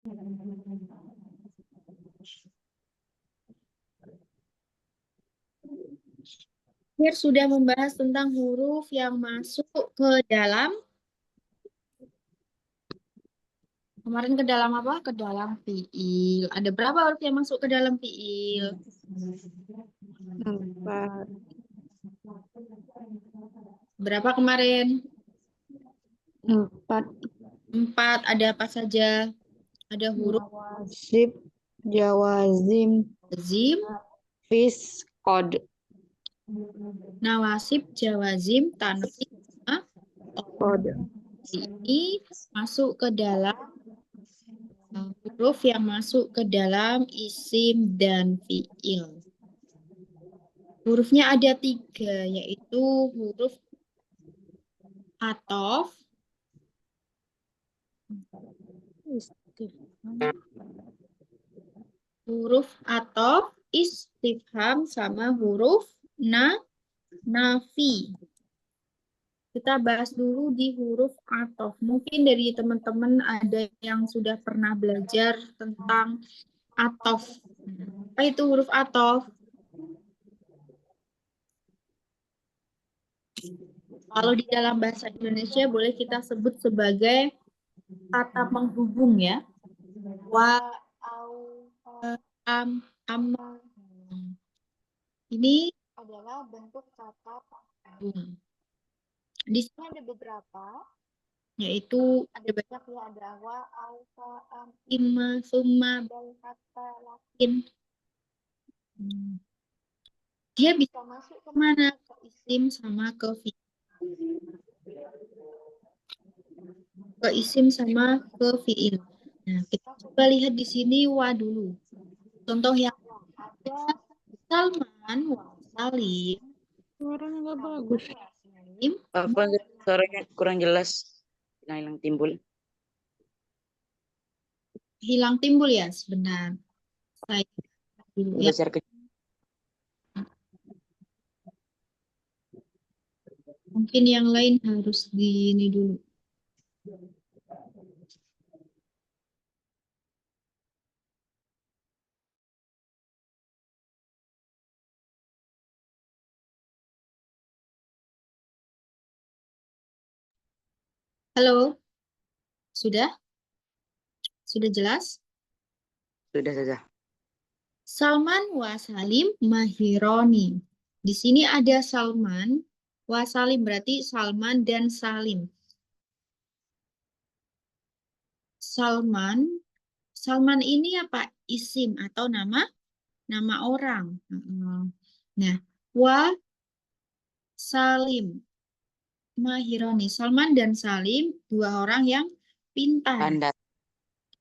Hier sudah membahas tentang huruf yang masuk ke dalam, kemarin ke dalam apa? Ke dalam fiil. Ada berapa huruf yang masuk ke dalam fiil? 4. Berapa kemarin? 4. 4. Ada apa saja? Ada huruf Nawasib, jawazim, zim, fis, qad. nawasib, jawazim, tanwin, sama Qad. ini masuk ke dalam huruf yang masuk ke dalam isim dan fiil. Hurufnya ada 3, yaitu huruf atof, istifham, sama huruf nafi. Kita bahas dulu di huruf atof. Mungkin dari teman-teman ada yang sudah pernah belajar tentang atof. Apa itu huruf atof? Kalau di dalam bahasa Indonesia boleh kita sebut sebagai kata penghubung ya. Wa, au, am, amma. Ini adalah bentuk kata penghubung. Di sini ada beberapa, yaitu ada banyak ya, ada wa, au, fa, am, imma, summa, bal, hatta, lakin. Dia bisa masuk kemana? Ke isim sama ke fi'il. Ke isim sama ke fi'il. Nah, kita coba lihat di sini wa dulu. Contoh yang ada Salman wa Salim. Suaranya nggak bagus. Salim, Apa suaranya kurang jelas? Hilang timbul. hilang timbul ya, sebentar. Saya dulu ya. Besar kecil. Mungkin yang lain harus di ini dulu. Halo, sudah? Sudah jelas? Sudah saja. Salman wa Salim mahironi. Di sini ada Salman wa Salim, berarti Salman dan Salim. Salman ini apa? Isim atau nama orang. Nah, wa Salim mahironi. Salman dan Salim dua orang yang pintar, Anda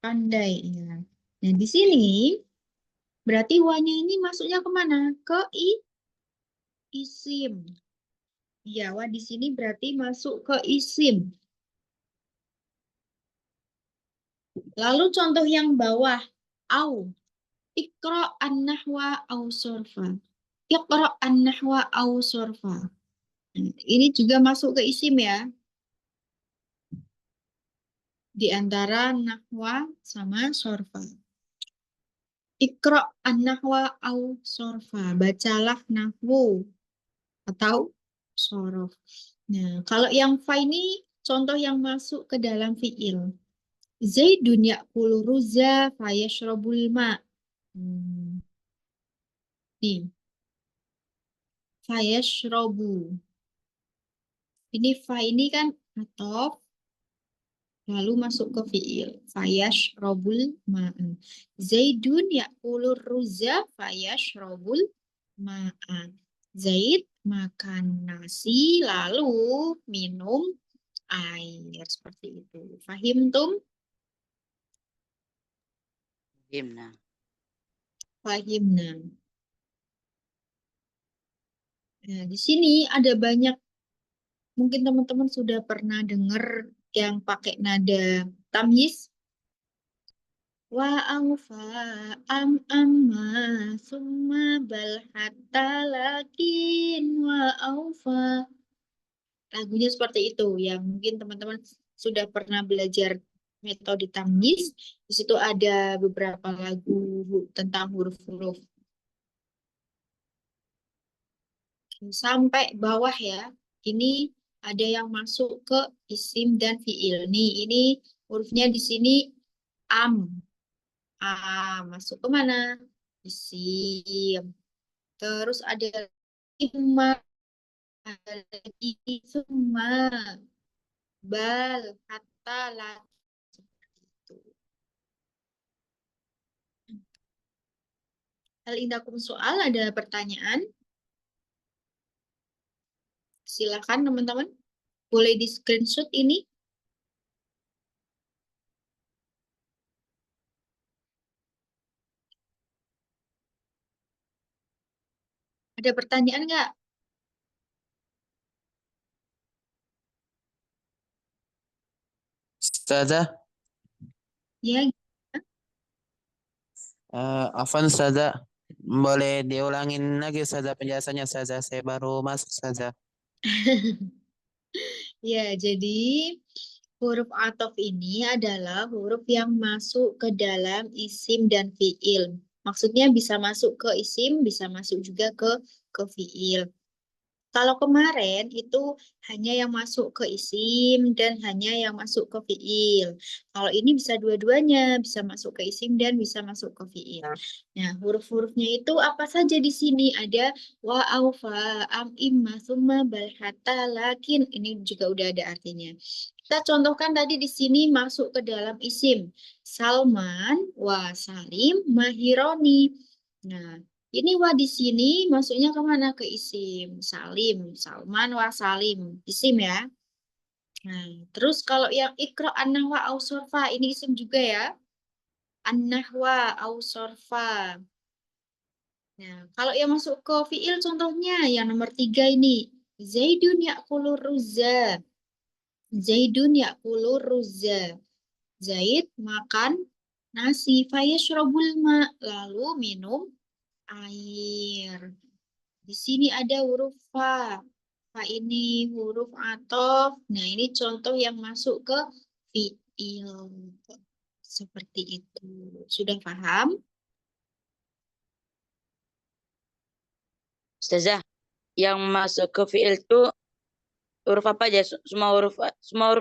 pandai. Ya. Nah, di sini berarti wa-nya ini masuknya kemana? Ke isim. Ya, wa di sini berarti masuk ke isim. Lalu contoh yang bawah, au. Iqra an-nahwa au sorfa. Iqra an-nahwa au sorfa. Ini juga masuk ke isim ya. Di antara nahwa sama sorfa. Iqra an-nahwa au sorfa. Bacalah nahwu atau sorof. Nah, kalau yang fa ini contoh yang masuk ke dalam fiil. Zaidun ya'kulu ruza fayashrabul ma. Nih, fayashrobu. Ini fa ini kan atof, lalu masuk ke fiil. Fayashrobul ma'an. Zaidun ya'kulur ruza fayashrobul ma'an. Zaid makan nasi, lalu minum air. Seperti itu. Fahim tum? gimna. Fahimna. Nah, di sini ada banyak, mungkin teman-teman sudah pernah dengar yang pakai nada tamyiz. Wa aufa am amma summa bal hatta lakin wa aufa. Lagunya seperti itu yang mungkin teman-teman sudah pernah belajar metode tamyiz. Di situ ada beberapa lagu tentang huruf-huruf. Sampai bawah ya. Ini ada yang masuk ke isim dan fiil. Nih, ini hurufnya di sini am. Masuk ke mana? Isim. Terus ada imma, ada lagi summa, bal, hatta, la. Seperti itu. Hal indakum soal, ada pertanyaan? Silakan teman-teman. Boleh di screenshot ini. Ada pertanyaan nggak? Ustazah, Ya, Afwan Ustazah, boleh diulangin lagi Ustazah penjelasannya Ustazah, saya baru masuk Ustazah. ya, jadi huruf ataf ini adalah huruf yang masuk ke dalam isim dan fiil. Maksudnya bisa masuk ke isim, bisa masuk juga ke fiil. Kalau kemarin itu hanya yang masuk ke isim dan hanya yang masuk ke fiil. Kalau ini bisa dua-duanya, bisa masuk ke isim dan bisa masuk ke fiil. Nah, huruf-hurufnya itu apa saja di sini? Ada wa, aufa, am, imma, summa, bal, hatta, lakin. Ini juga udah ada artinya. Kita contohkan tadi di sini masuk ke dalam isim. Salman, wa, Salim, mahironi. Nah, ini wa di sini masuknya kemana? Ke isim. Salim, Salman wa Salim. Isim ya. Nah, terus kalau yang ikro an-nahwa au sorfa, ini isim juga ya. An-nahwa au sorfa. Nah, kalau yang masuk ke fiil contohnya yang nomor 3 ini. Zaidun ya'kulur ruzza. Zaidun ya'kulur ruzza. Zaid makan nasi. Fayashrabul ma. Lalu minum air. Di sini ada huruf fa. Fa ini huruf ataf. Nah, ini contoh yang masuk ke fiil. Seperti itu. Sudah paham? Ustazah, yang masuk ke fiil itu huruf apa aja? Semua huruf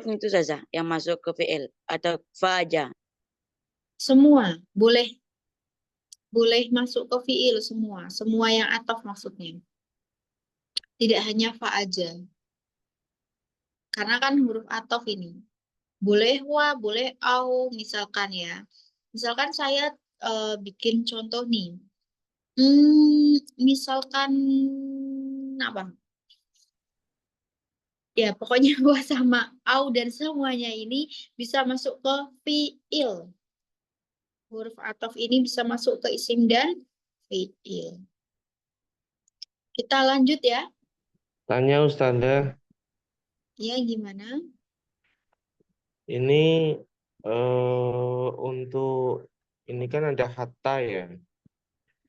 itu Ustazah yang masuk ke fiil atau fa aja? Semua boleh masuk ke fiil semua. Semua yang ataf maksudnya. Tidak hanya fa aja. Karena kan huruf ataf ini. Boleh wa, boleh au, misalkan ya. Misalkan saya bikin contoh nih. Misalkan apa? Ya, pokoknya wa sama au dan semuanya ini bisa masuk ke fiil. Huruf ataf ini bisa masuk ke isim dan fiil. Kita lanjut ya. Tanya Ustazah, Ya, gimana? ini untuk ini kan ada hatta ya.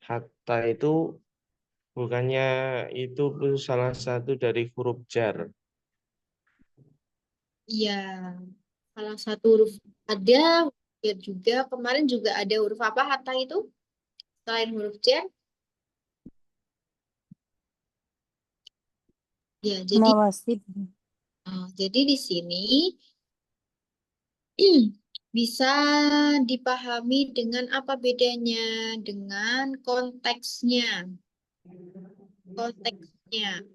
Hatta itu bukannya itu salah satu dari huruf jar. Iya, salah satu huruf ada ya juga. Kemarin juga ada huruf apa hatta itu? Selain huruf jar. Ya, jadi di sini bisa dipahami dengan apa bedanya dengan konteksnya. Konteksnya.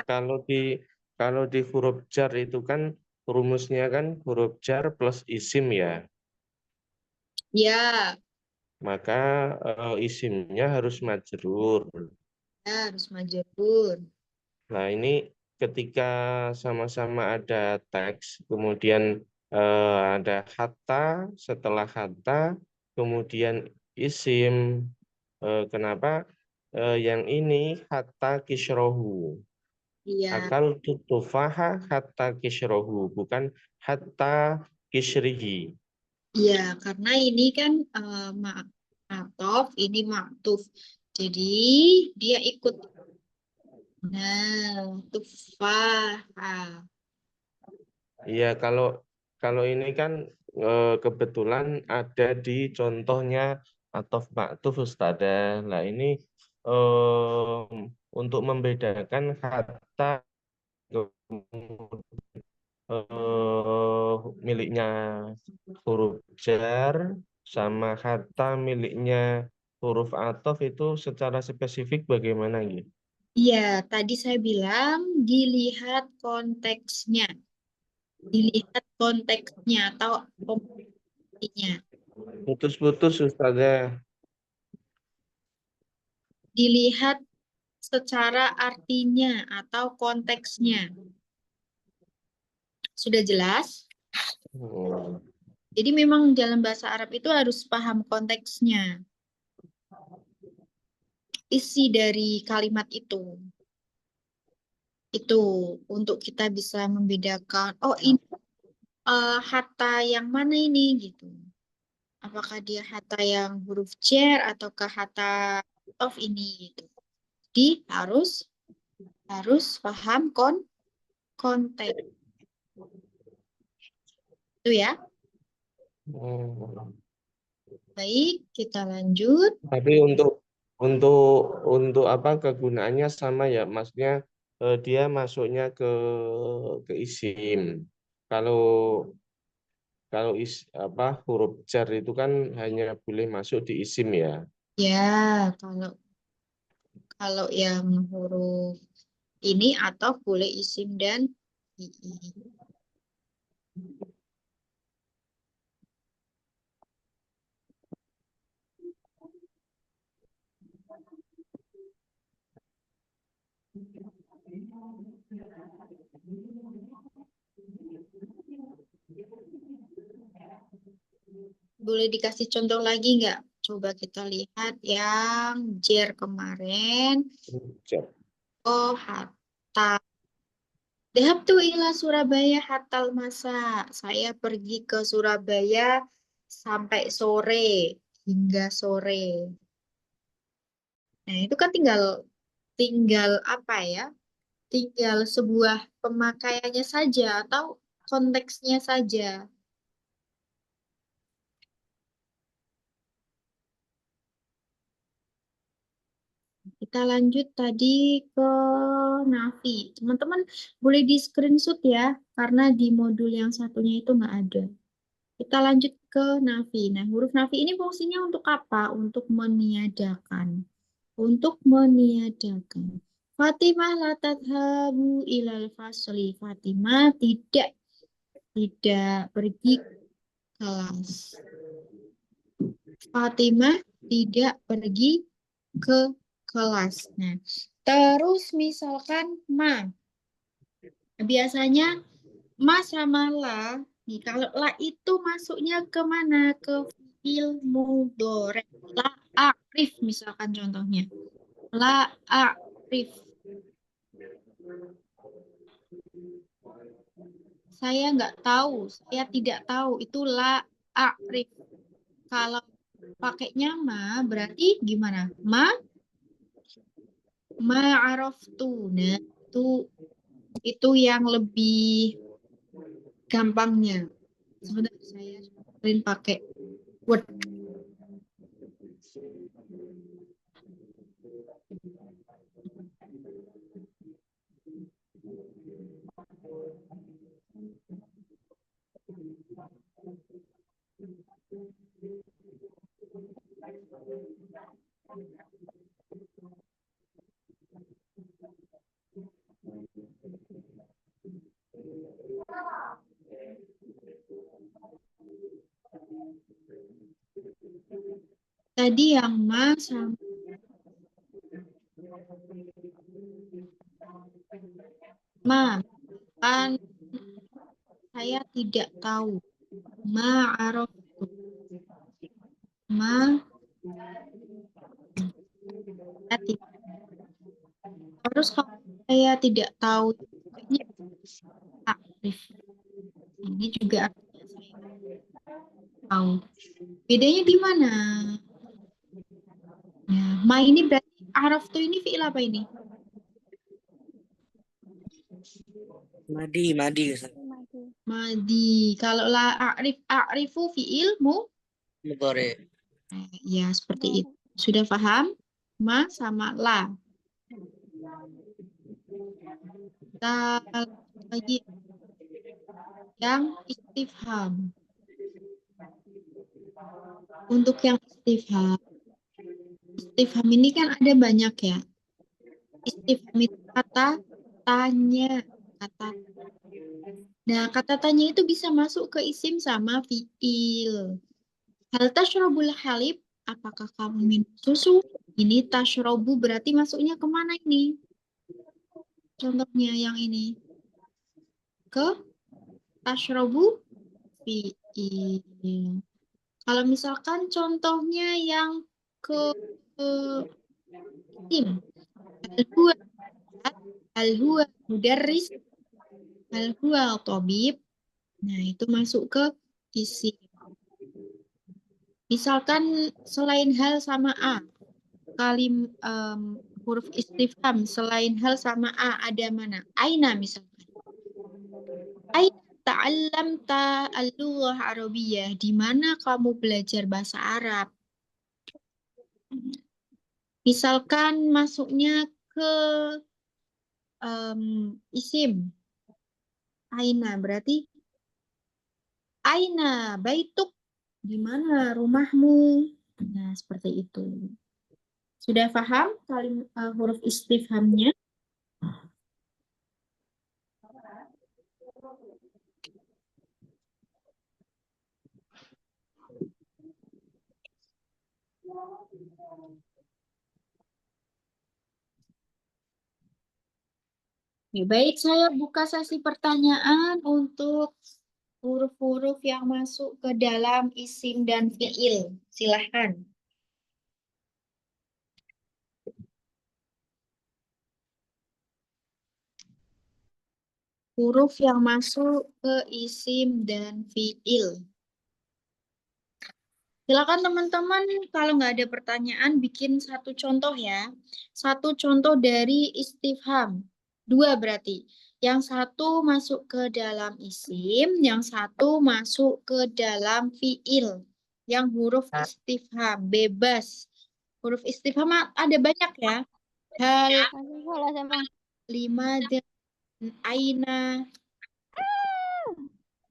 Kalau di huruf jar itu kan rumusnya kan huruf jar plus isim ya. Ya, Maka isimnya harus majrur. ya harus majbur. Nah, ini ketika sama-sama ada teks, kemudian ada hatta, setelah hatta, kemudian isim. Kenapa? Yang ini hatta kisrohu. Iya, Akal tutufaha hatta kisrohu, bukan hatta kisrihi. iya karena ini kan ma'atof, ini maktuf. Jadi dia ikut Nah, tufah. Iya, kalau ini kan kebetulan ada di contohnya atau maktuf Ustadzah. Nah, ini untuk membedakan kata miliknya huruf jar sama kata miliknya huruf ataf itu secara spesifik bagaimana gitu? Iya, tadi saya bilang dilihat konteksnya. Dilihat konteksnya atau artinya. Putus-putus Ustadzah. Dilihat secara artinya atau konteksnya. Sudah jelas? Hmm. Jadi memang dalam bahasa Arab itu harus paham konteksnya. Isi dari kalimat itu. Itu untuk kita bisa membedakan, oh ini hatta yang mana ini gitu. Apakah dia hatta yang huruf jar ataukah hatta of ini gitu. Jadi harus paham konteks. Itu ya. Hmm. Baik, kita lanjut. Tapi untuk apa kegunaannya sama ya, maksudnya dia masuknya ke isim. Kalau kalau apa huruf jar itu kan hanya boleh masuk di isim ya. Ya, kalau yang huruf ini atau boleh isim dan fi'il. Boleh dikasih contoh lagi nggak? Coba kita lihat yang jar kemarin. Jar. Oh, hatta. Dhahabtu ila Surabaya hatal masa. Saya pergi ke Surabaya sampai sore, hingga sore. Nah, itu kan tinggal apa ya? Tinggal sebuah pemakaiannya saja atau konteksnya saja. Kita lanjut tadi ke Nafi. Teman-teman boleh di screenshot ya, karena di modul yang satunya itu nggak ada. Kita lanjut ke Nafi. Nah, huruf Nafi ini fungsinya untuk apa? Untuk meniadakan. Untuk meniadakan. Fatimah la tadhabu ilal fasli. Fatimah tidak pergi kelas. Fatimah tidak pergi ke kelas. Nah, terus misalkan ma. Biasanya ma sama la. Nih, kalau la itu masuknya ke mana? Ke fi'il mudhari. La a'rif misalkan contohnya. La a'rif. Saya nggak tahu, saya tidak tahu. Itu la a'rif. Kalau pakainya ma berarti gimana? Ma'araftu. Nah, itu yang lebih gampangnya. Sebentar saya sering pakai Word. Tadi yang ma sama ma kan saya tidak tahu. Ma'araftu. Ma saya tidak. Terus kalau saya tidak tahu, kayaknya akrif. Ini juga artinya saya tahu. Bedanya di mana? Ya, ma ini berarti araf tuh ini fi'il apa ini? Madi Ustaz. Madi. Kalau la a'rifu fi'il Mudhari. ya seperti itu. Sudah paham? Ma sama la. Kita lagi yang istifham. Untuk yang istifham ini kan ada banyak ya. Istifham itu kata tanya, kata. Nah, kata tanya itu bisa masuk ke isim sama fiil. Hal tashrabul halib, apakah kamu minum susu? Ini tashrobu berarti masuknya kemana ini? Contohnya yang ini. Ke tashrobu fiil. Kalau misalkan contohnya yang ke isim. Hal huwa mudarris, hal huwa tabib. Nah, itu masuk ke isim. Misalkan selain hal sama a, huruf istifham selain hal sama a ada mana? Aina misalkan. Aina ta'allamta al-lughah arabiyyah? Di mana kamu belajar bahasa Arab? Misalkan masuknya ke isim. Aina berarti Aina baituk? Di mana rumahmu? Nah, seperti itu. Sudah paham huruf istifhamnya? Ya, baik, saya buka sesi pertanyaan untuk huruf-huruf yang masuk ke dalam isim dan fiil. Silahkan. Huruf yang masuk ke isim dan fiil. Silakan teman-teman, kalau nggak ada pertanyaan, bikin satu contoh ya. Satu contoh dari istifham. Dua berarti. Yang satu masuk ke dalam isim, yang satu masuk ke dalam fiil. Yang huruf istifham, bebas. Huruf istifham ada banyak ya. Hal, lima, dan aina,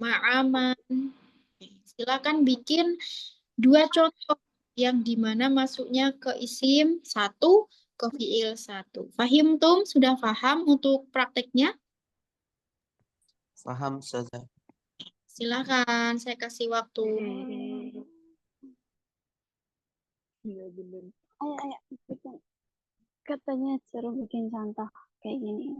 ma'aman. Silakan bikin dua contoh yang dimana masuknya ke isim satu, ke fiil satu. Fahim tum, sudah paham untuk prakteknya? Paham Ustazah. Silakan, saya kasih waktu. Iya bener. Ayo, katanya suruh bikin contoh kayak gini.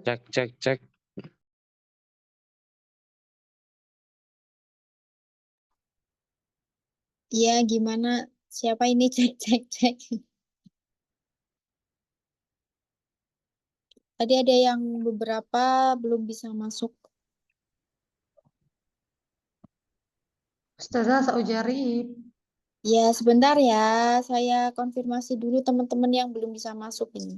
Cek, cek, cek. Iya, gimana? Siapa ini? Cek, cek, cek. Tadi ada yang beberapa belum bisa masuk. Ustazah Saujarib. Ya, sebentar ya. Saya konfirmasi dulu teman-teman yang belum bisa masuk ini.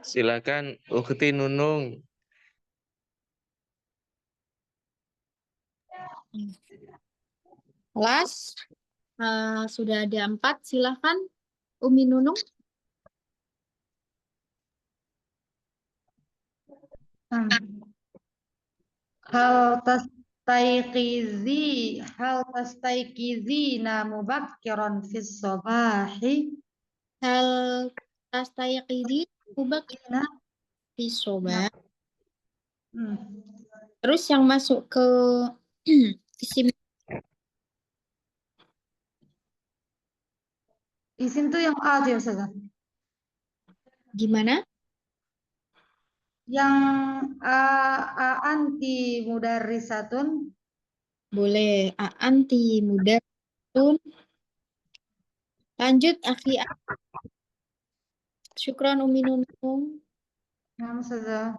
Silakan Ukti Nunung. Kelas, sudah ada 4. Silahkan, Umi Nunung. Hal tastaiqizi na mubakkiran fis sabahi. Hal tastayqidhi mubakkiran Nah, fi soba. hmm. Terus yang masuk ke isim Isim tuh yang A tuh ya Ustazah. gimana? Yang A anti mudarrisatun. Boleh. Anti mudatun. Lanjut, akhi. Syukran Umi Nunung. Yang Ustazah.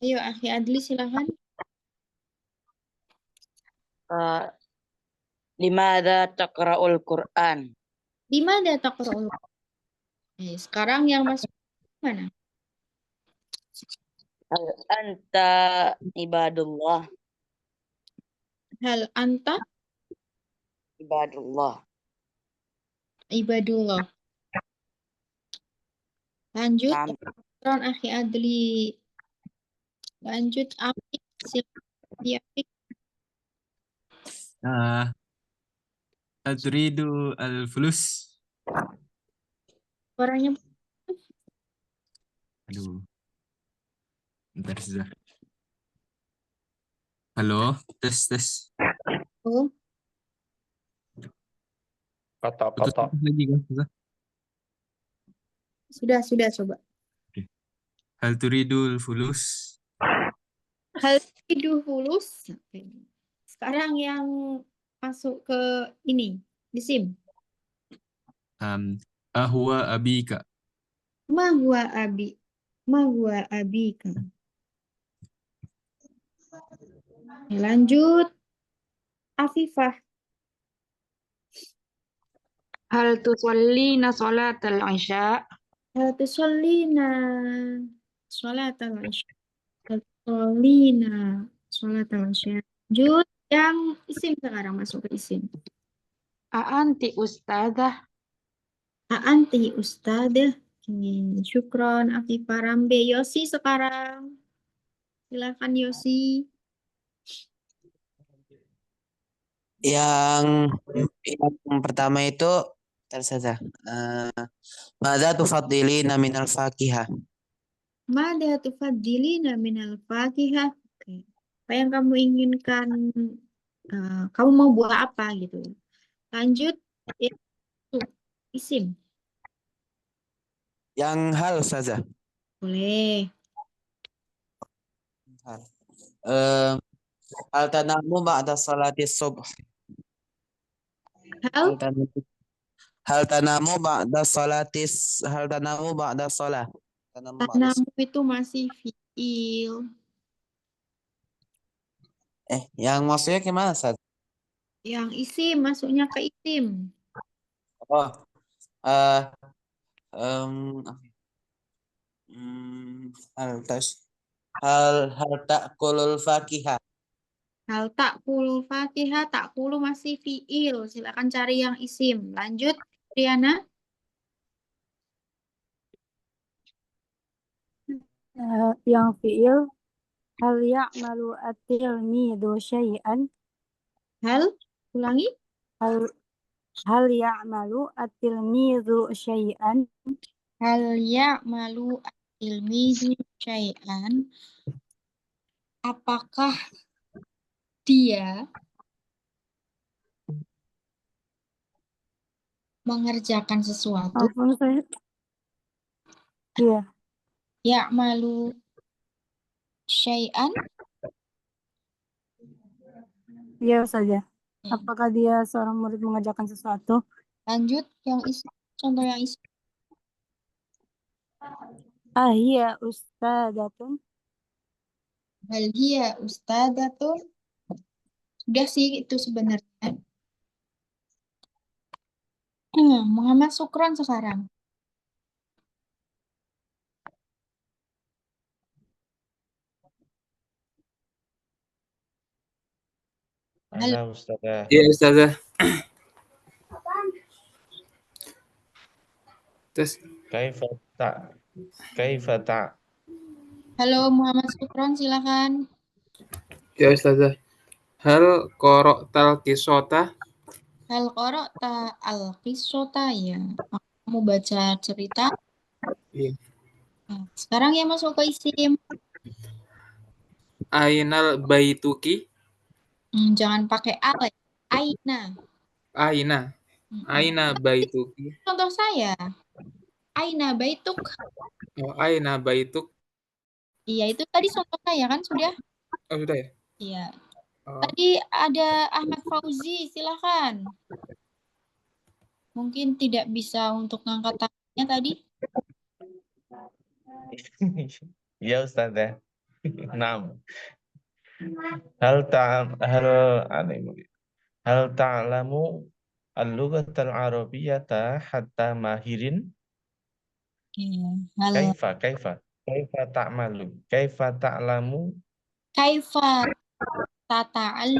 Ayo, akhi Adli, silahkan. Limadza taqra'ul Qur'an? Di mana taqra'ul? Sekarang yang masuk mana? Hal anta ibadullah? Hal anta Ibadullah. ibadullah. Lanjut, Naam. Syukran akhi Adli. Lanjut, Apik. Silahkan, Apik. Turidu al-fulus. Suaranya Aduh. Bentar sudah. Halo, tes tes. oh, Kotok-kotok. Putus lagi kan? Sudah? sudah coba. Hal turidul fulus. Hal itu fulus. Oke. Sekarang yang masuk ke ini, isim. Ahwa abika. Ma huwa abi. Ma huwa abika. Lanjut, Afifah. Hal tusallina sholatal isya? Hal tusallina sholatal isya. Hal tusallina sholatal isya. Lanjut, yang isim sekarang masuk ke isim. Anti ustadzah? Anti ustadzah. Syukron Afifah Rambe. Yosi sekarang. Silakan Yosi. Yang pertama itu tersaja. Mada tufaddilina minal fakihah. Mada tufaddilina minal fakihah. Oke. Apa yang kamu inginkan? Kamu mau buat apa gitu ya? Lanjut, ya, isim. Yang hal saja. Boleh. Hal tanamu ba'da salati subh. Hal Hal tanamu ba'da salatis. Hal tanamu ba'da salah. Tanamu ba'da tanamu itu masih fiil. yang maksudnya gimana, Ustaz? Yang isim masuknya ke isim. Oh, hal ta'kulul fakihah. Hal ta'kulul fakihah, ta'kulu masih fiil. Silakan cari yang isim. Lanjut, Riana. Yang fiil hal ya'malu at-tilmidu syai'an. Ulangi. Hal ya'malu at-tilmidu syai'an. Hal ya'malu at-tilmidu syai'an. Apakah dia mengerjakan sesuatu? Iya. Ya'malu syai'an. Iya saja. Ya. Apakah dia seorang murid mengerjakan sesuatu? Lanjut yang isi. Contoh yang isi. Ahia ustadatun. Hal hiya ustadatun. Sudah sih itu sebenarnya. Muhammad Sukron sekarang. Ana Ustazah. Iya, Ustazah. Terus, Kaifa ta. Halo Muhammad Sukron, silakan. ya Ustazah. Hal qara'tal qisata? Hal qara'ta al-qissata ya. Kamu baca cerita. Iya. Nah, sekarang ya masuk ke isim. Ainal baituki? Jangan pakai al. Aina. Aina. Aina baituki. Contoh saya. Aina baituk. Oh, aina baituk. Iya, itu tadi contoh saya kan sudah? Oh, sudah ya? Iya. Oh. Tadi ada Ahmad Fauzi, silakan. Mungkin tidak bisa untuk ngangkat tangannya tadi. Ya Ustazah. Naam. Hal ta'lamu al-lughatal arabiyyata hatta mahirin? Kaifa ta'malu? Kaifa ta'lamu? Kaifa tata'al.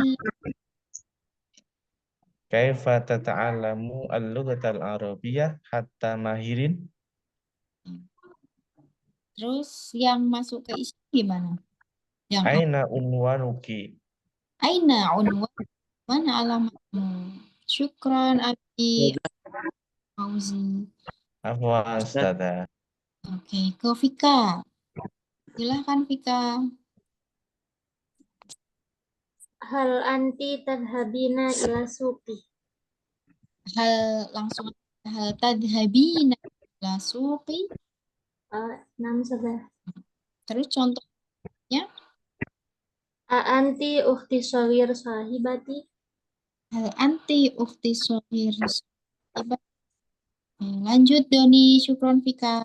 Kaifa tata'alamu al-lughatal arabiyyah hatta mahirin? Terus yang masuk ke isim gimana? Yang Aina unwanuki? Aina unwan. Mana alamatmu? Syukran Abi Fauzi. Afwan Ustazah. Oke, ke Vika. Silahkan Vika. Hal anti tadhabina ila suqi? Langsung hal tadhabina ila suqi? Nam Ustazah. Terus contohnya? Anti ukhti shawir sahibati? Hal anti ukhti shawir sahibati? Lanjut Doni, syukron Vika.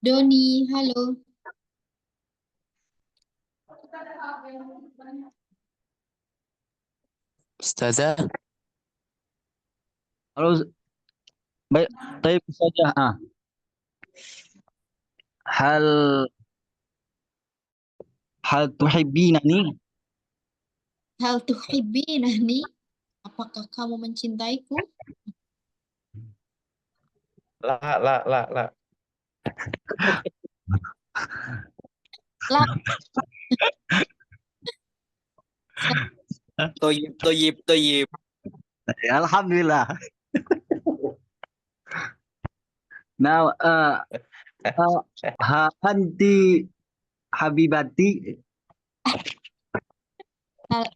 Doni, halo. Ustazah. Halo, baik, baik saja. Hal tuhibbinani? Hal tuhibbinani? Apakah kamu mencintaiku? La. La. Toyib. Alhamdulillah. Now, anti habibati? Hal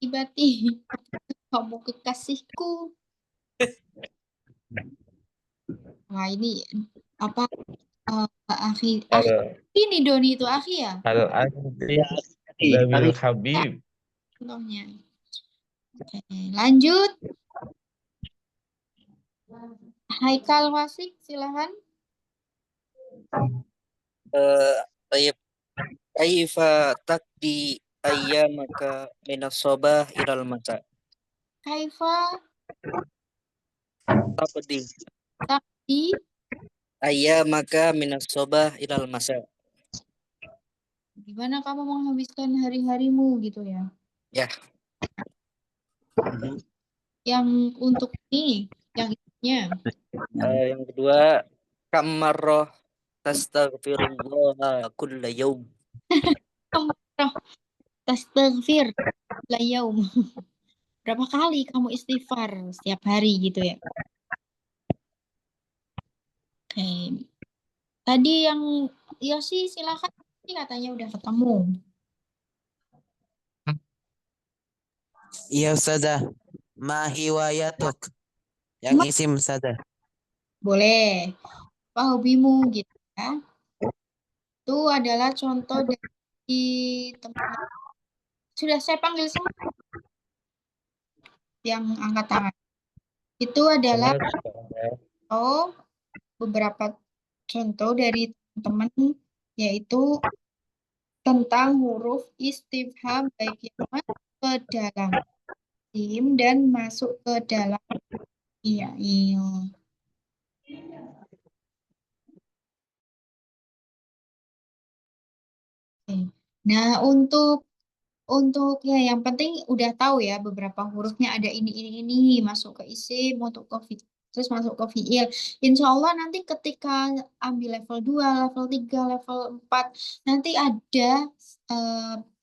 habibati? Kamu kekasihku. Wah, ini apa? Akhi. Ini Doni itu akhi ya? Hal anti Dabil Habib? Contohnya. Oke, lanjut. Haikal Wasik, silakan. Tayyib. Kaifa taqdi ayyamaka minas sabah ilal masa? Kaifa Taqdi ayyamaka minas sabah ilal masa? Gimana kamu menghabiskan hari-harimu gitu ya? Ya. Yang untuk ini, yang ininya. Yang kedua, kam marrah tastaghfirullah kulla yaum. Tastaghfir la yaum. Berapa kali kamu istighfar setiap hari gitu ya? Oke. Tadi yang Yosi silakan. Ini katanya udah ketemu. Iya Ustazah. Ma hiwayatuk. Yang isim Ustazah. Boleh. Apa hobimu gitu ya? Itu adalah contoh dari teman. Sudah saya panggil semua yang angkat tangan. Itu adalah beberapa contoh dari teman-teman, yaitu tentang huruf istifham baik yang masuk ke dalam isim dan masuk ke dalam fi'il. Nah, untuk ya yang penting udah tahu ya beberapa hurufnya ada ini masuk ke isim, terus masuk ke fi'il. Insya Allah nanti ketika ambil level 2, level 3, level 4 nanti ada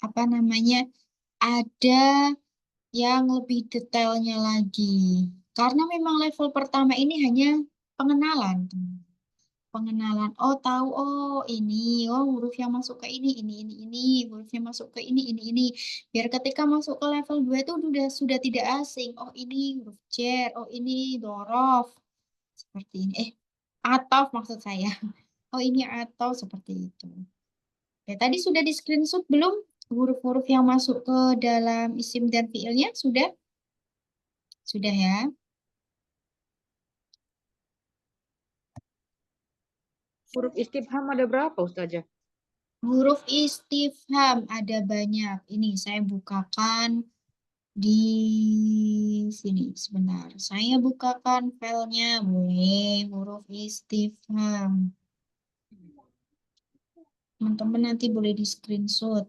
apa namanya? Ada yang lebih detailnya lagi. Karena memang level pertama ini hanya pengenalan. Pengenalan, oh tahu, oh ini, oh huruf yang masuk ke ini, huruf yang masuk ke ini. Biar ketika masuk ke level 2 itu sudah tidak asing. Oh ini huruf jar, oh ini dorof. Seperti ini. Atof maksud saya. Oh ini atau seperti itu. Ya, tadi sudah di screenshot belum huruf-huruf yang masuk ke dalam isim dan fiilnya? Sudah? Sudah ya? Huruf istifham ada berapa, Ustazah? Huruf istifham ada banyak. Ini saya bukakan di sini sebentar. Saya bukakan filenya, boleh huruf istifham. Teman-teman nanti boleh di screenshot.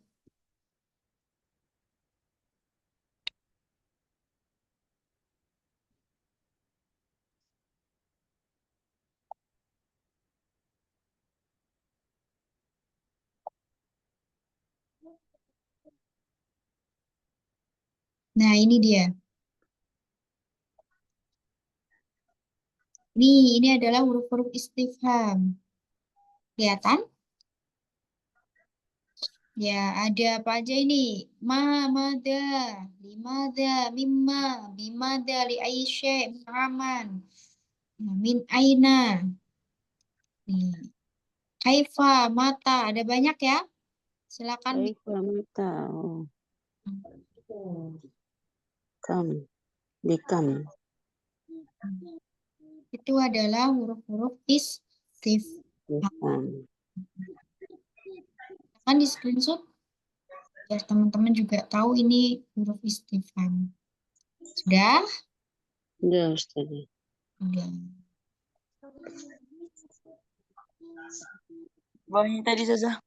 Nah, ini dia. Ini adalah huruf-huruf istifham. Kelihatan? Ya, ada apa aja ini? Mada, limada, mimma, bimada, li aisyah, min aman, min aina. Nih. Kaifa, mata, ada banyak ya? Silakan. Kaifa mata. Kam, bikam. Itu adalah huruf-huruf istifham. Kan di screenshot biar teman-teman juga tahu ini huruf istifham. Sudah? Sudah, Ustaz. Sudah. Bawahnya tadi Ustazah.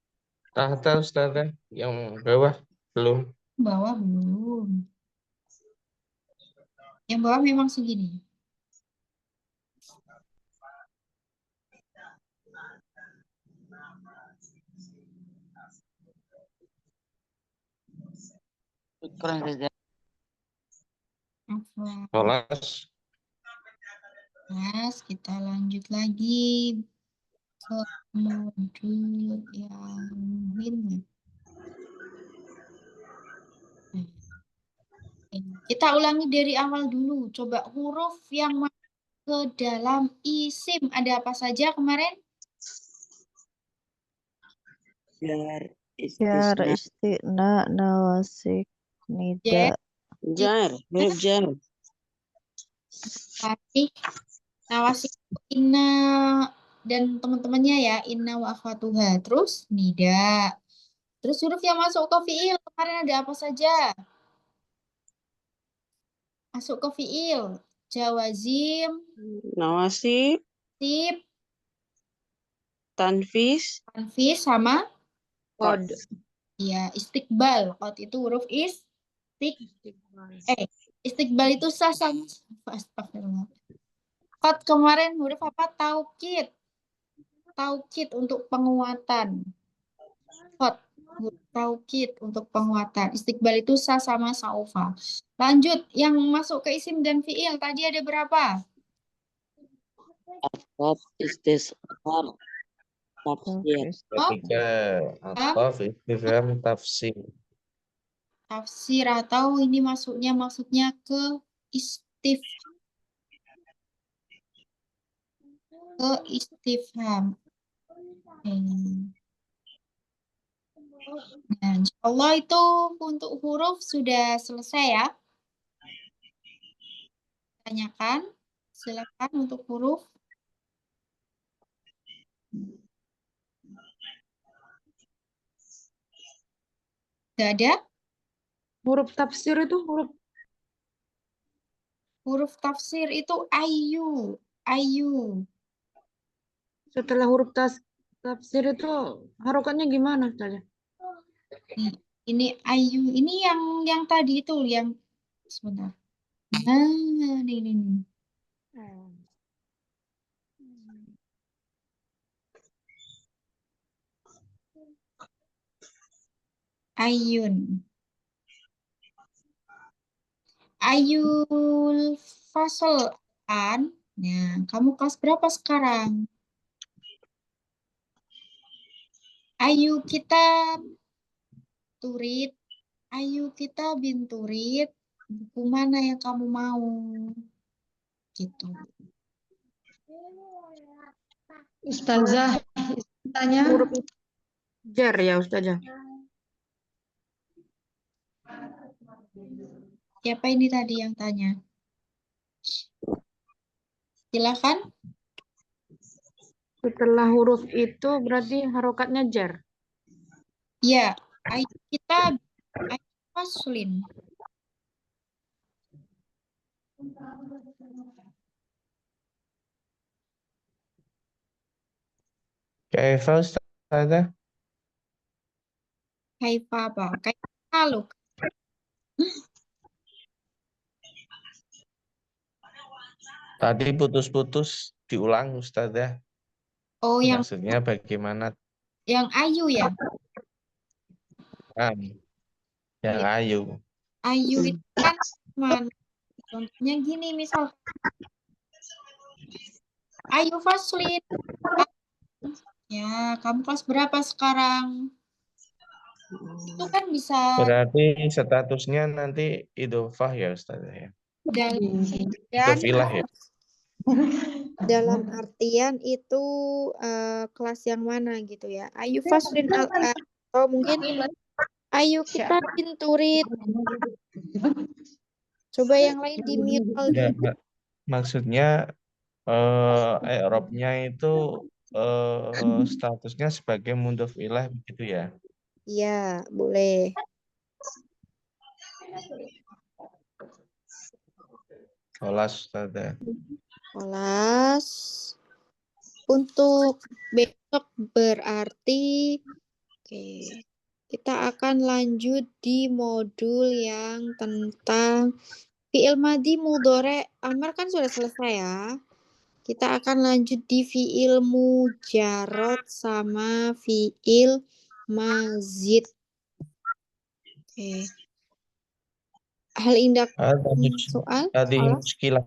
Tahta Ustazah, yang bawah belum. Bawah belum. Yang bawah memang segini. Kurang Ustazah. Kelas. Mas, kita lanjut lagi ke modul yang ini. Kita ulangi dari awal dulu. Coba huruf yang masuk ke dalam isim ada apa saja kemarin? Jar, Jar, istisna, nawasik, nida. Jar, huruf jar. Fatih, nawasik, inna dan teman-temannya ya, inna wa akhwatuha. Terus nida. Terus huruf yang masuk ke fiil kemarin ada apa saja? Masuk ke fiil. Jawazim, Nawasib, sip, tanfis, sama Qad. ya, istiqbal. Qad itu huruf istiqbal. Istiqbal itu sah sama astagfirullah. Qad kemarin huruf apa? Taukid. Taukid untuk penguatan. Qad huruf taukid untuk penguatan. Istiqbal itu sah sama saufa. Lanjut, yang masuk ke isim dan fiil tadi ada berapa? Ataf, istisqam, tafsir. Ketiga, ataf, istifham, tafsir. Tafsir atau ini maksudnya ke istifham. Nah, insyaallah itu untuk huruf sudah selesai ya. Tanyakan, silakan untuk huruf. Gak ada? Huruf tafsir itu Huruf tafsir itu ayu. Ayu. setelah huruf tafsir itu harokatnya gimana Ustazah? Ini ayu. Ini yang tadi itu yang sebentar. Nah, ini. Ayun. Ayul fasal an. Nah, kamu kelas berapa sekarang? Ayu kita turid. Ayu kita binturid. Buku mana yang kamu mau? Gitu. Ustazah, tanya. Huruf jar ya Ustazah. Siapa ini tadi yang tanya? Silakan. Setelah huruf itu berarti harokatnya jar. Ya, ayu kita ayu faslin. Kaifa Ustazah? Kaifa apa? Kaifa lu. Tadi putus-putus diulang Ustazah. Oh, Maksudnya bagaimana? yang ayu ya? Yang ayu. Ayu itu kan mana? Contohnya gini misal. Ayu faslin. Ya, kamu kelas berapa sekarang? Itu kan bisa Berarti statusnya nanti idofah ya Ustazah ya. dan Idofilah ya. dalam artian itu kelas yang mana gitu ya. Ayu faslin atau mungkin ayu kita pinturit. Coba yang lain di mute. Ya, maksudnya i'rabnya itu statusnya sebagai mudhof ilaih begitu ya. Iya, boleh. Kelas Ustazah. Kelas. Untuk besok berarti kita akan lanjut di modul yang tentang fi'il madhi mudhari amar kan sudah selesai ya. Kita akan lanjut di fi'il mujarrad sama fi'il mazid. Hal indah soal? Tadi muskilah.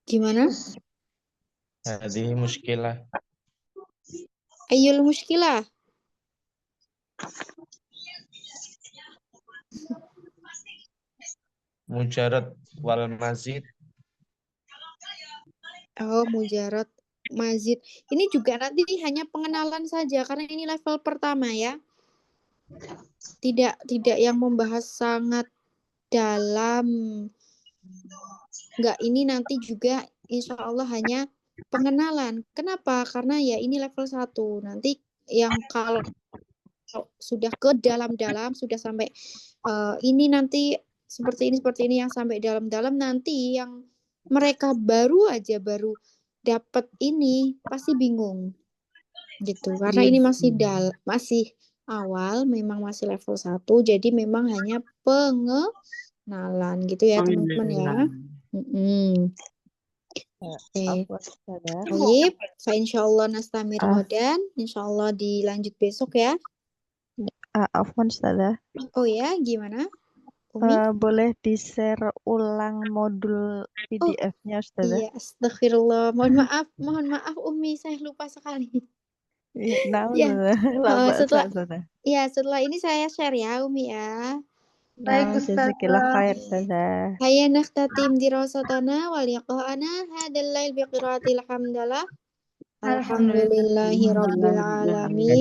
Gimana? Tadi muskilah. Ayul muskilah. Mujarrad wal mazid. Oh, mujarrad mazid. Ini juga nanti hanya pengenalan saja karena ini level pertama ya. Tidak yang membahas sangat dalam. Enggak, ini nanti juga insya Allah hanya pengenalan. Kenapa? Karena ya ini level 1. Nanti yang kalau sudah ke dalam-dalam, sudah sampai ini nanti seperti ini yang sampai dalam-dalam, nanti yang mereka baru dapat ini pasti bingung gitu. Karena ini masih awal memang masih level 1, jadi memang hanya pengenalan gitu ya teman-teman ya. Oke. Afwan Ustazah. Baik, fa insyaallah nastamir Ah. ghadan. Insyaallah dilanjut besok ya. Afwan Ustazah. Oh ya, gimana? Umi? Boleh di-share ulang modul PDF-nya Ustazah? Iya, astagfirullah. Mohon maaf Umi, saya lupa sekali. Nah, Ya, lama setelah setelah ini saya share ya Umi ya. Baik Jazakallah Ustazah. khair Ustazah. Hayya nakhtatim dirasatana wa liqa'ana hadzal lail bi qiraatil hamdalah. Alhamdulillahi rabbil alamin.